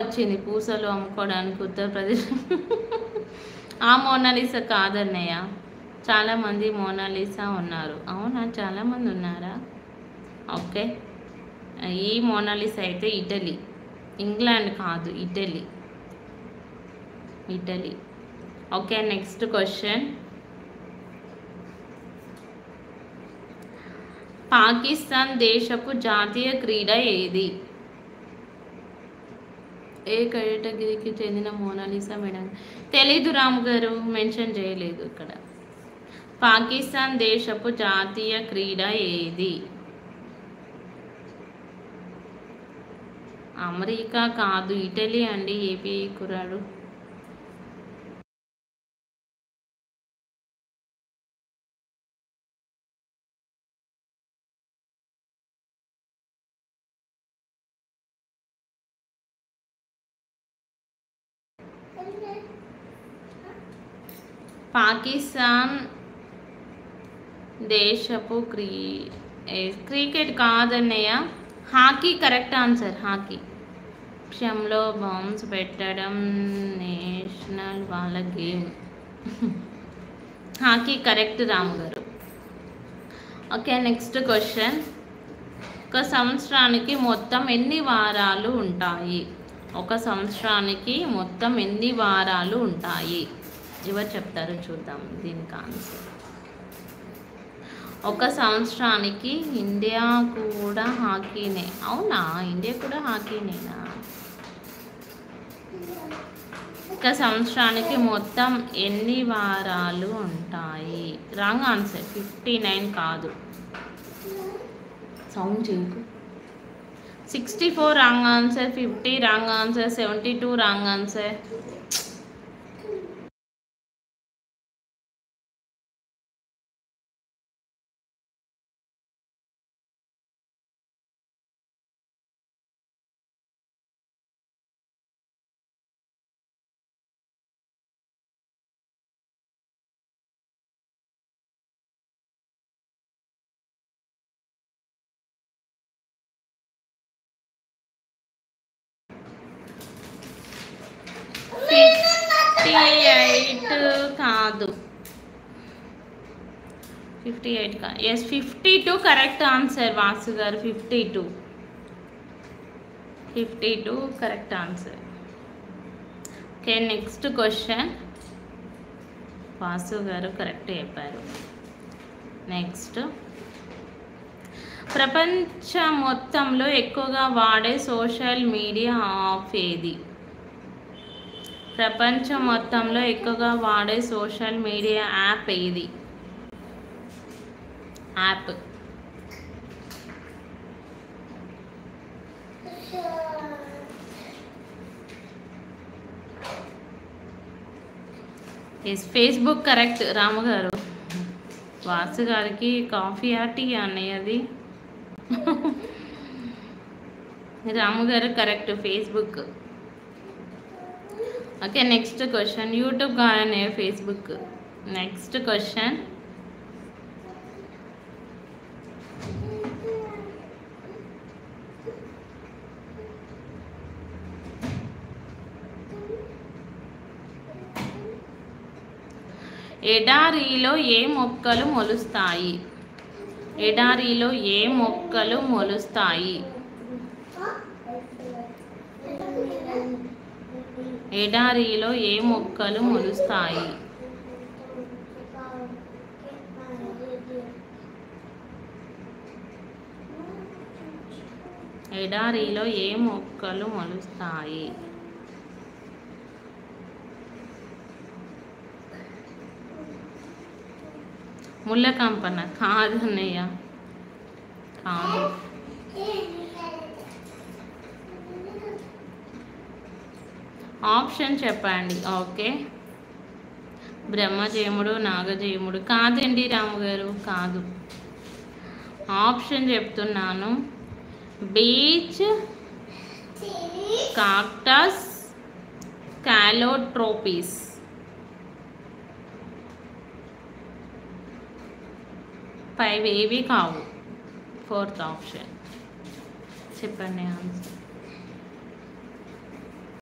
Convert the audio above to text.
వచ్చింది పూసలు అమ్ముకోవడానికి ఉత్తరప్రదేశ్. ఆ మోనాలిసా కాదన్నయ్య, చాలామంది మోనాలిసా ఉన్నారు. అవునా, చాలామంది ఉన్నారా? ఓకే, ఈ మోనాలిసా అయితే ఇటలీ, ఇంగ్లాండ్ కాదు, Italy. Italy. Okay, next question. Pakistan దేశపు జాతీయ క్రీడ ఏది? ఏ కేటగిరీకి చెందిన మోనాలిసా మేడం? తెలీదు రాము గారు, మెన్షన్ చేయలేదు ఇక్కడ. పాకిస్తాన్ దేశపు జాతీయ క్రీడ ఏది? అమెరికా కాదు, ఇటలీ అండి. ఏపీ కురాడు. పాకిస్తాన్ దేశపు క్రికెట్ కాదన్నయ్య, హాకీ కరెక్ట్ ఆన్సర్. హాకీ. విషయంలో బాంబ్స్ పెట్టడం నేషనల్ వాళ్ళ game. Hockey correct Ramu garu. Okay, next question. ఒక సంవత్సరానికి మొత్తం ఎన్ని వారాలు ఉంటాయి? ఒక సంవత్సరానికి మొత్తం ఎన్ని వారాలు ఉంటాయి? ఎవరు చెప్తారో చూద్దాం దీనికి ఆన్సర్. ఒక సంవత్సరానికి ఇండియా కూడా హాకీనే. అవునా, ఇండియా కూడా హాకీనేనా? ఒక సంవత్సరానికి మొత్తం ఎన్ని వారాలు ఉంటాయి? Wrong answer. 59 కాదు, సౌండ్ చేయకు. 64 wrong answer. 50 wrong answer. 72 wrong answer. కాదు, 58 కాదు. ఎస్, 52 కరెక్ట్ ఆన్సర్ వాసు గారు. 52 correct answer. Okay, next question. Vasu గారు కరెక్ట్ చెప్పారు. నెక్స్ట్, ప్రపంచం మొత్తంలో ఎక్కువగా వాడే సోషల్ మీడియా యాప్ ఏది? ప్రపంచం మొత్తంలో ఎక్కువగా వాడే సోషల్ మీడియా యాప్ ఏది? App. Yes, Facebook correct Ramu గారు. వాసు గారికి కాఫీ టీ అనేది రాము గారు correct, Facebook. Okay, next question. YouTube కానీ ఫేస్బుక్. Next question. ఎడారిలో ఏ మొక్కలు మొలుస్తాయి? ఎడారిలో ఏ మొక్కలు మొలుస్తాయి? ఎడారిలో ఏ మొక్కలు మొలుస్తాయి? ఎడారిలో ఏ మొక్కలు మొలుస్తాయి? ముళ్ళకంపన కాదు అన్నయ్య, కాదు. ఆప్షన్ చెప్పండి. ఓకే, బ్రహ్మజయముడు, నాగజయముడు కాదండి రాము గారు, కాదు. ఆప్షన్ చెప్తున్నాను. Beach, cactus, కాలోట్రోపిస్. 5 ఏవి కావు. 4th ఆప్షన్ చెప్పండి ఆన్సర్.